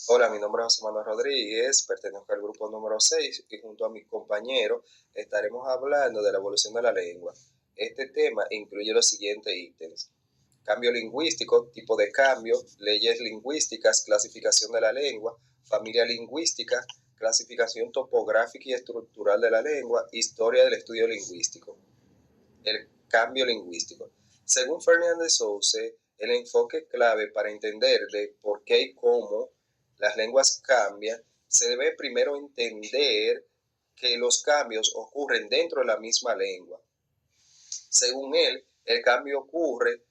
Hola, mi nombre es José Manuel Rodríguez, pertenezco al grupo número 6 y junto a mis compañeros estaremos hablando de la evolución de la lengua. Este tema incluye los siguientes ítems: cambio lingüístico, tipo de cambio, leyes lingüísticas, clasificación de la lengua, familia lingüística, clasificación topográfica y estructural de la lengua, historia del estudio lingüístico. El cambio lingüístico. Según Fernández Souce, el enfoque clave para entender de por qué y cómo las lenguas cambian, se debe primero entender que los cambios ocurren dentro de la misma lengua. Según él, el cambio ocurre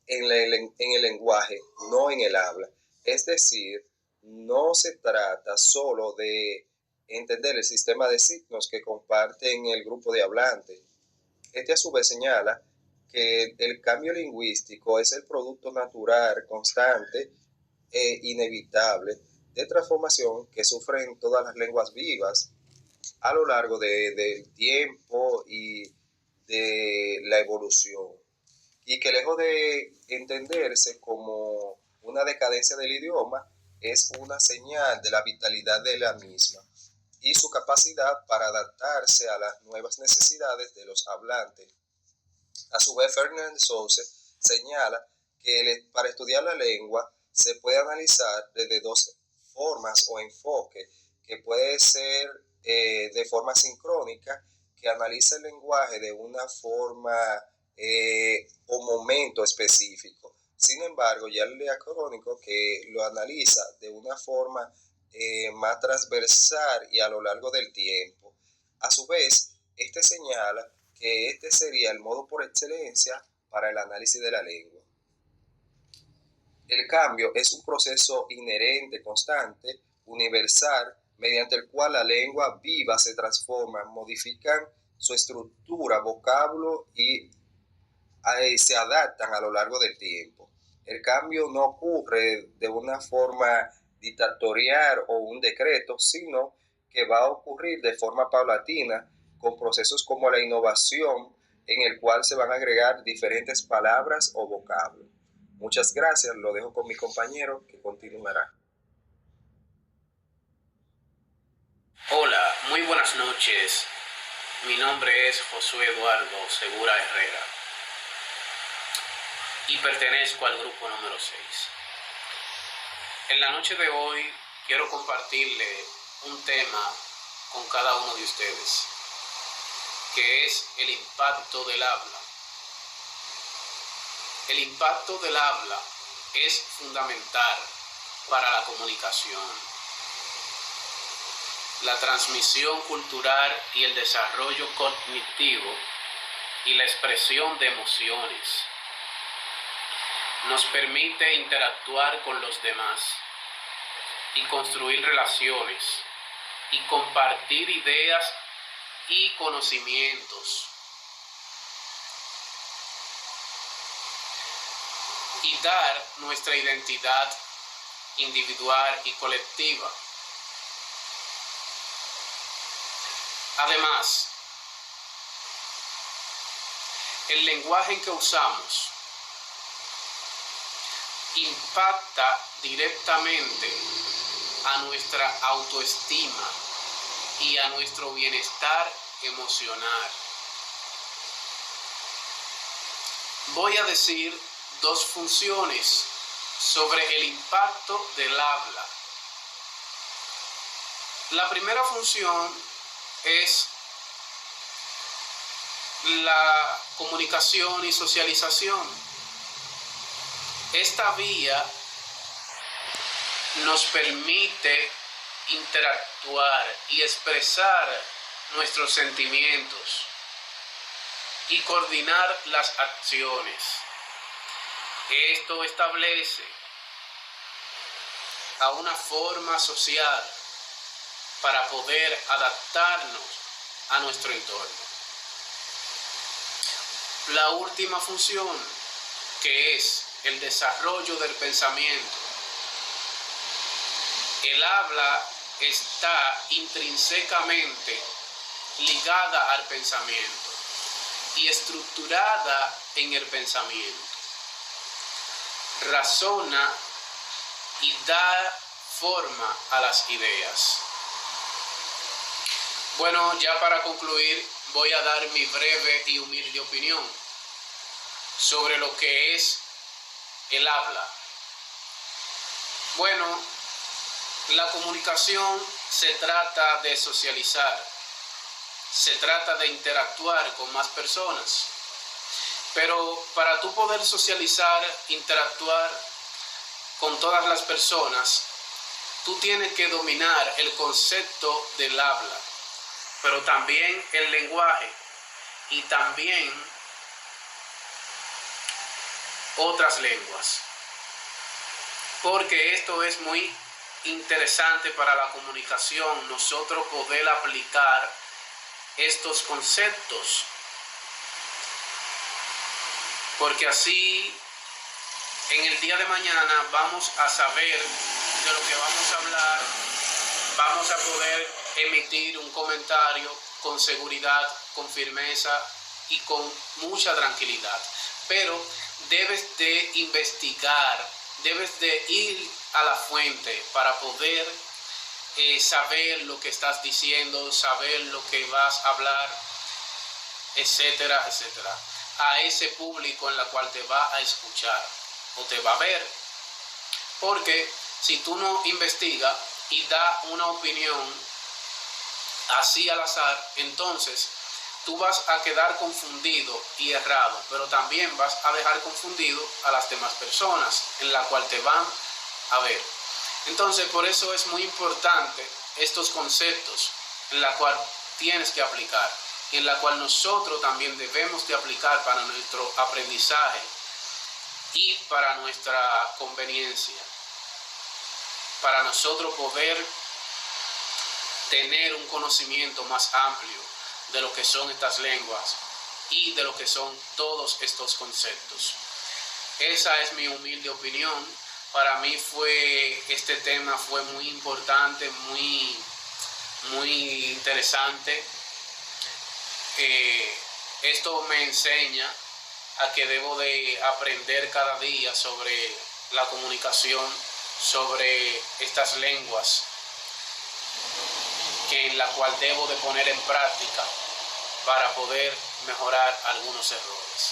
en el lenguaje, no en el habla. Es decir, no se trata solo de entender el sistema de signos que comparten el grupo de hablantes. Este a su vez señala que el cambio lingüístico es el producto natural, constante e inevitable de transformación que sufren todas las lenguas vivas a lo largo del tiempo y de la evolución, y que lejos de entenderse como una decadencia del idioma, es una señal de la vitalidad de la misma y su capacidad para adaptarse a las nuevas necesidades de los hablantes. A su vez, Fernández Souce señala que para estudiar la lengua se puede analizar desde dos formas o enfoques, que puede ser de forma sincrónica, que analiza el lenguaje de una forma o momento específico. Sin embargo, ya el diacrónico, que lo analiza de una forma más transversal y a lo largo del tiempo. A su vez, este señala que este sería el modo por excelencia para el análisis de la lengua. El cambio es un proceso inherente, constante, universal, mediante el cual la lengua viva se transforma, modifican su estructura, vocablo y se adaptan a lo largo del tiempo. El cambio no ocurre de una forma dictatorial o un decreto, sino que va a ocurrir de forma paulatina, con procesos como la innovación, en el cual se van a agregar diferentes palabras o vocablos. Muchas gracias, lo dejo con mi compañero que continuará. Hola, muy buenas noches. Mi nombre es Josué Eduardo Segura Herrera y pertenezco al grupo número 6. En la noche de hoy quiero compartirle un tema con cada uno de ustedes, que es el impacto del habla. El impacto del habla es fundamental para la comunicación, la transmisión cultural y el desarrollo cognitivo y la expresión de emociones. Nos permite interactuar con los demás y construir relaciones y compartir ideas y conocimientos, y dar nuestra identidad individual y colectiva. Además, el lenguaje que usamos impacta directamente a nuestra autoestima y a nuestro bienestar emocional. Voy a decir dos funciones sobre el impacto del habla. La primera función es la comunicación y socialización. Esta vía nos permite interactuar y expresar nuestros sentimientos y coordinar las acciones. Esto establece a una forma social para poder adaptarnos a nuestro entorno. La última función, que es el desarrollo del pensamiento. El habla está intrínsecamente ligada al pensamiento y estructurada en el pensamiento. Razona y da forma a las ideas. Bueno, ya para concluir, voy a dar mi breve y humilde opinión sobre lo que es el habla. Bueno, la comunicación se trata de socializar, se trata de interactuar con más personas. Pero para tú poder socializar, interactuar con todas las personas, tú tienes que dominar el concepto del habla, pero también el lenguaje y también otras lenguas. Porque esto es muy interesante para la comunicación, nosotros poder aplicar estos conceptos. Porque así en el día de mañana vamos a saber de lo que vamos a hablar, vamos a poder emitir un comentario con seguridad, con firmeza y con mucha tranquilidad. Pero debes de investigar, debes de ir a la fuente para poder saber lo que estás diciendo, saber lo que vas a hablar, etcétera, etcétera. A ese público en la cual te va a escuchar o te va a ver. Porque si tú no investigas y das una opinión así al azar, entonces tú vas a quedar confundido y errado, pero también vas a dejar confundido a las demás personas en la cual te van a ver. Entonces, por eso es muy importante estos conceptos en la cual tienes que aplicar y en la cual nosotros también debemos de aplicar para nuestro aprendizaje y para nuestra conveniencia, para nosotros poder tener un conocimiento más amplio de lo que son estas lenguas y de lo que son todos estos conceptos. Esa es mi humilde opinión. Para mí este tema fue muy importante, muy interesante. Esto me enseña a que debo de aprender cada día sobre la comunicación, sobre estas lenguas, en la cual debo de poner en práctica para poder mejorar algunos errores.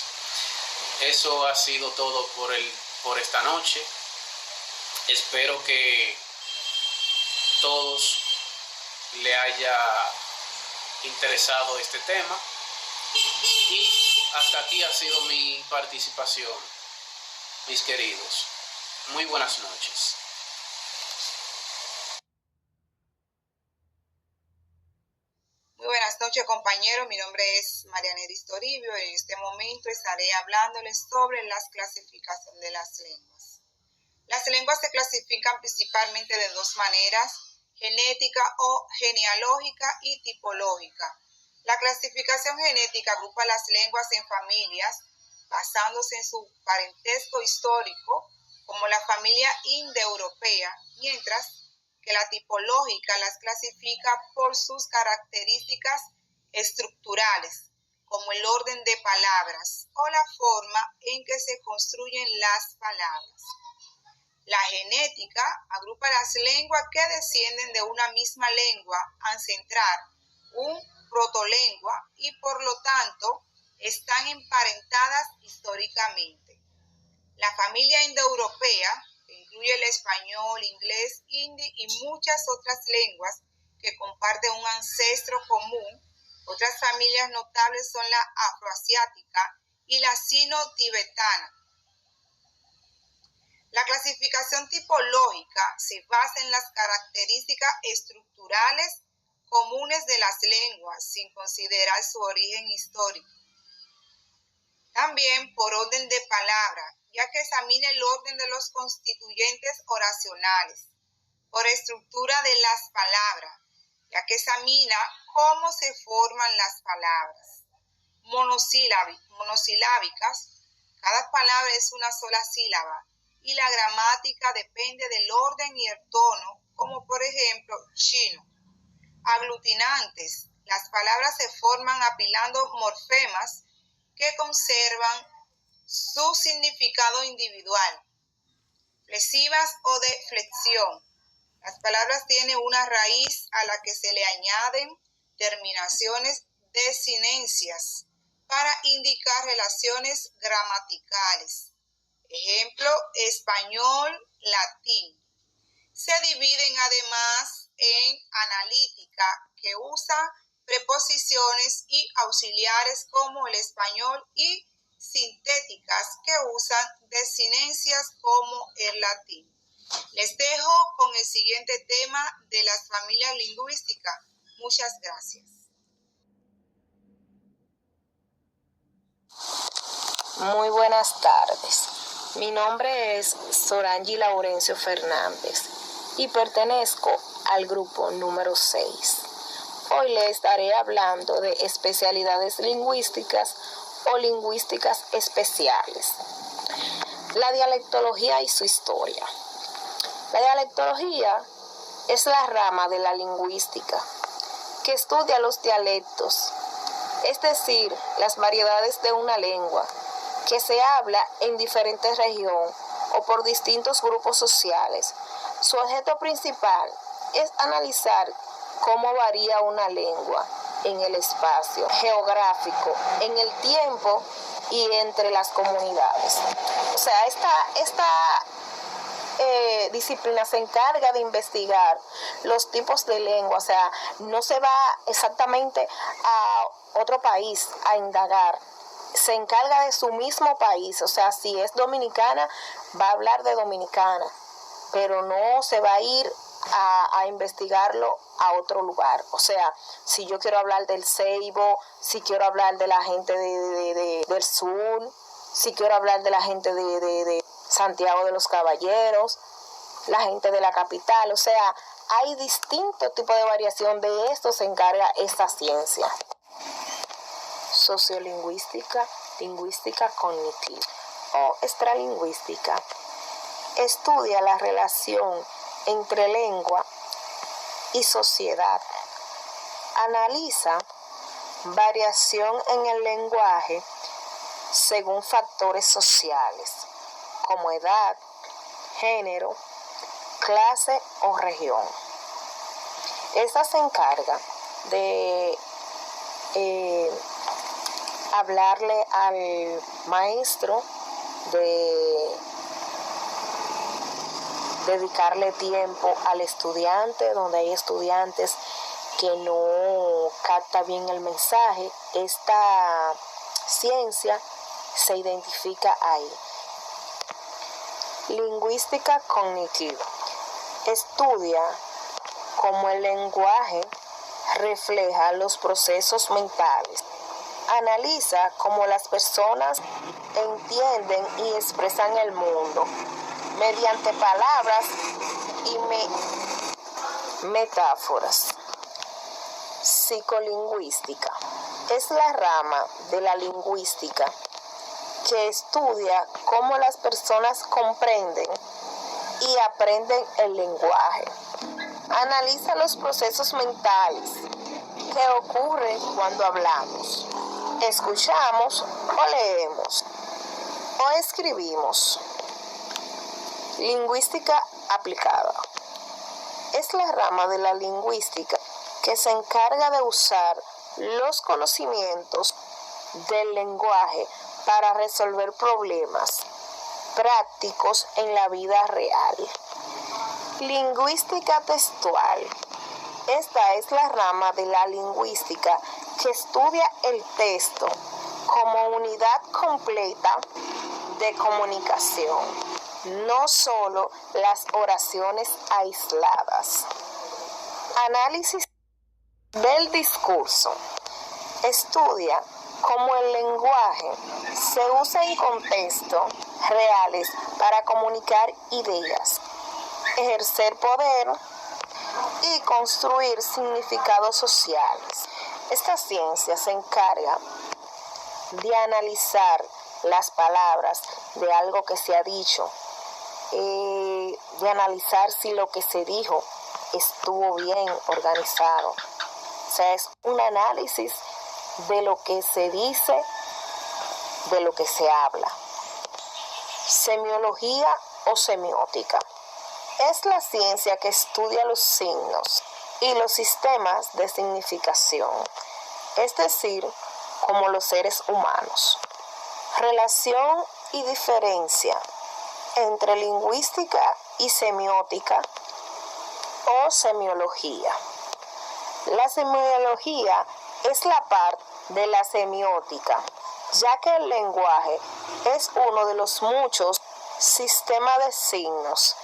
Eso ha sido todo por esta noche. Espero que todos le haya interesado este tema y hasta aquí ha sido mi participación, mis queridos. Muy buenas noches. Muy buenas noches, compañeros. Mi nombre es Marianeris Toribio y en este momento estaré hablándoles sobre las clasificaciones de las lenguas. Las lenguas se clasifican principalmente de dos maneras: genética o genealógica y tipológica. La clasificación genética agrupa las lenguas en familias basándose en su parentesco histórico, como la familia indoeuropea, mientras que la tipológica las clasifica por sus características estructurales, como el orden de palabras o la forma en que se construyen las palabras. La genética agrupa las lenguas que descienden de una misma lengua ancestral, un protolengua, y por lo tanto están emparentadas históricamente. La familia indoeuropea, que incluye el español, inglés, hindi y muchas otras lenguas que comparten un ancestro común. Otras familias notables son la afroasiática y la sino-tibetana. La clasificación tipológica se basa en las características estructurales comunes de las lenguas, sin considerar su origen histórico. También por orden de palabra, ya que examina el orden de los constituyentes oracionales. Por estructura de las palabras, ya que examina cómo se forman las palabras. Monosilábicas, cada palabra es una sola sílaba, y la gramática depende del orden y el tono como por ejemplo chino. Aglutinantes. Las palabras se forman apilando morfemas que conservan su significado individual. Flexivas o de flexión. Las palabras tienen una raíz a la que se le añaden terminaciones desinencias para indicar relaciones gramaticales. Ejemplo, español, latín. Se dividen además en analítica, que usa preposiciones y auxiliares como el español, y sintéticas, que usan desinencias como el latín. Les dejo con el siguiente tema de las familias lingüísticas. Muchas gracias. Muy buenas tardes. Mi nombre es Sorangi Laurencio Fernández y pertenezco al grupo número 6. Hoy les estaré hablando de especialidades lingüísticas o lingüísticas especiales. La dialectología y su historia. La dialectología es la rama de la lingüística que estudia los dialectos, es decir, las variedades de una lengua que se habla en diferentes regiones o por distintos grupos sociales. Su objeto principal es analizar cómo varía una lengua en el espacio geográfico, en el tiempo y entre las comunidades. O sea, esta disciplina se encarga de investigar los tipos de lengua, o sea, no se va exactamente a otro país a indagar, se encarga de su mismo país, o sea, si es dominicana, va a hablar de dominicana, pero no se va a ir a investigarlo a otro lugar. O sea, si yo quiero hablar del Ceibo, si quiero hablar de la gente del sur, si quiero hablar de la gente de Santiago de los Caballeros, la gente de la capital, o sea, hay distintos tipos de variación. De esto se encarga esta ciencia. Sociolingüística, lingüística cognitiva o extralingüística. Estudia la relación entre lengua y sociedad. Analiza variación en el lenguaje según factores sociales como edad, género, clase o región. Esta se encarga de hablarle al maestro, de dedicarle tiempo al estudiante, donde hay estudiantes que no capta bien el mensaje. Esta ciencia se identifica ahí. Lingüística cognitiva. Estudia cómo el lenguaje refleja los procesos mentales. Analiza cómo las personas entienden y expresan el mundo mediante palabras y metáforas. Psicolingüística. Es la rama de la lingüística que estudia cómo las personas comprenden y aprenden el lenguaje. Analiza los procesos mentales que ocurren cuando hablamos, escuchamos o leemos o escribimos. Lingüística aplicada. Es la rama de la lingüística que se encarga de usar los conocimientos del lenguaje para resolver problemas prácticos en la vida real. Lingüística textual. Esta es la rama de la lingüística que estudia el texto como unidad completa de comunicación, no solo las oraciones aisladas. Análisis del discurso. Estudia cómo el lenguaje se usa en contextos reales para comunicar ideas, ejercer poder y construir significados sociales. Esta ciencia se encarga de analizar las palabras de algo que se ha dicho, de analizar si lo que se dijo estuvo bien organizado. O sea, es un análisis de lo que se dice, de lo que se habla. Semiología o semiótica. Es la ciencia que estudia los signos y los sistemas de significación, es decir, como los seres humanos. Relación y diferencia entre lingüística y semiótica o semiología. La semiología es la parte de la semiótica, ya que el lenguaje es uno de los muchos sistemas de signos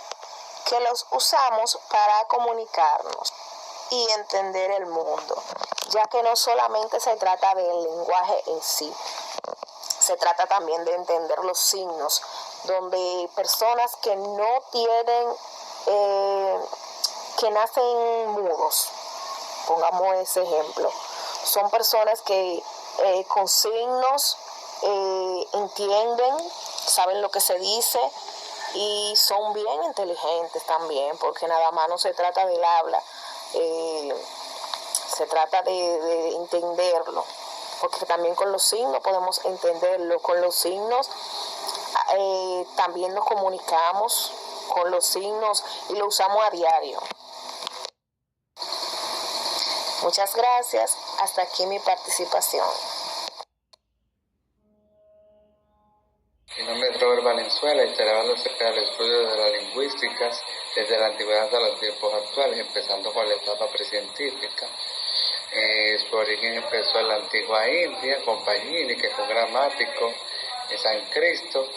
que los usamos para comunicarnos y entender el mundo, ya que no solamente se trata del lenguaje en sí, se trata también de entender los signos, donde personas que no tienen, que nacen mudos, pongamos ese ejemplo, son personas que con signos entienden, saben lo que se dice y son bien inteligentes también, porque nada más no se trata del habla, se trata de entenderlo, porque también con los signos podemos entenderlo, con los signos también nos comunicamos con los signos y lo usamos a diario. Muchas gracias, hasta aquí mi participación. Mi nombre es Robert Valenzuela y estaré hablando acerca del estudio de las lingüísticas desde la antigüedad hasta los tiempos actuales, empezando con la etapa precientífica. Su origen empezó en la antigua India, con Pagnini, que fue un gramático, San Cristo,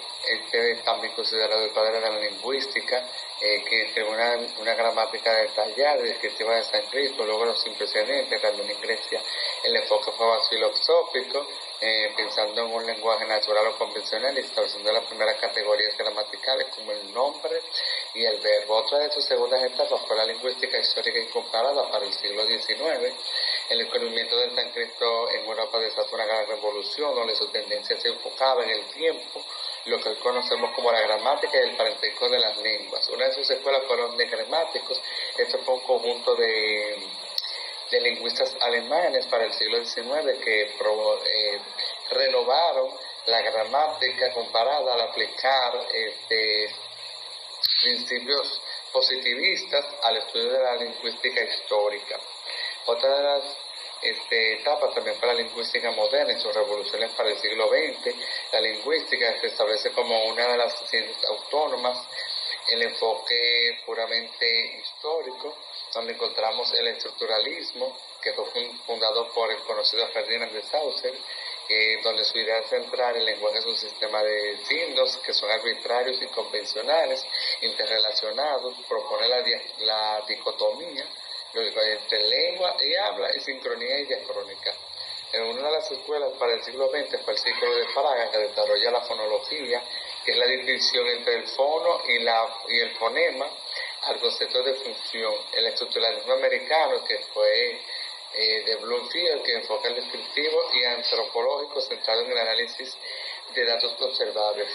también considerado el padre de la lingüística, que escribió una gramática detallada y descriptiva de San Cristo. Luego los impresionistas, también en Grecia el enfoque fue más filosófico, pensando en un lenguaje natural o convencional y estableciendo las primeras categorías gramaticales como el nombre y el verbo. Otra de sus segundas etapas fue la lingüística histórica y comparada para el siglo XIX. El descubrimiento del San Cristo en Europa desató una gran revolución, donde su tendencia se enfocaba en el tiempo, lo que hoy conocemos como la gramática y el parentesco de las lenguas. Una de sus escuelas fueron de gramáticos. Esto fue un conjunto de lingüistas alemanes para el siglo XIX que renovaron la gramática comparada al aplicar principios positivistas al estudio de la lingüística histórica. Otra de las etapas también fue la lingüística moderna y sus revoluciones para el siglo XX. La lingüística se establece como una de las ciencias autónomas, el enfoque puramente histórico, donde encontramos el estructuralismo, que fue fundado por el conocido Ferdinand de Saussure, donde su idea central, el lenguaje es un sistema de signos que son arbitrarios y convencionales, interrelacionados, propone la dicotomía entre lengua y habla y sincronía y diacrónica. En una de las escuelas para el siglo XX fue el Círculo de Praga, que desarrolla la fonología, que es la distinción entre el fono y el fonema al concepto de función. El estructuralismo americano, que fue de Bloomfield, que enfoca el descriptivo y antropológico centrado en el análisis de datos observables.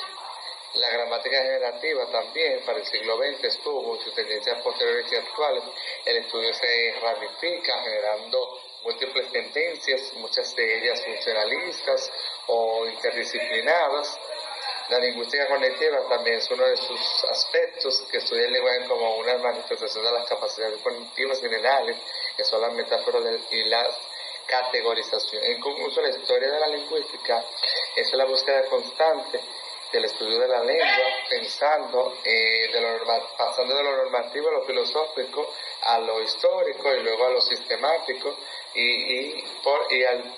La gramática generativa también para el siglo XX estuvo, en sus tendencias posteriores y actuales, el estudio se ramifica generando múltiples tendencias, muchas de ellas funcionalistas o interdisciplinadas. La lingüística cognitiva también es uno de sus aspectos, que estudia el lenguaje como una manifestación de las capacidades cognitivas generales, que son las metáforas y las categorización. En conclusión, la historia de la lingüística es la búsqueda constante del estudio de la lengua, pasando de lo normativo a lo filosófico, a lo histórico y luego a lo sistemático y al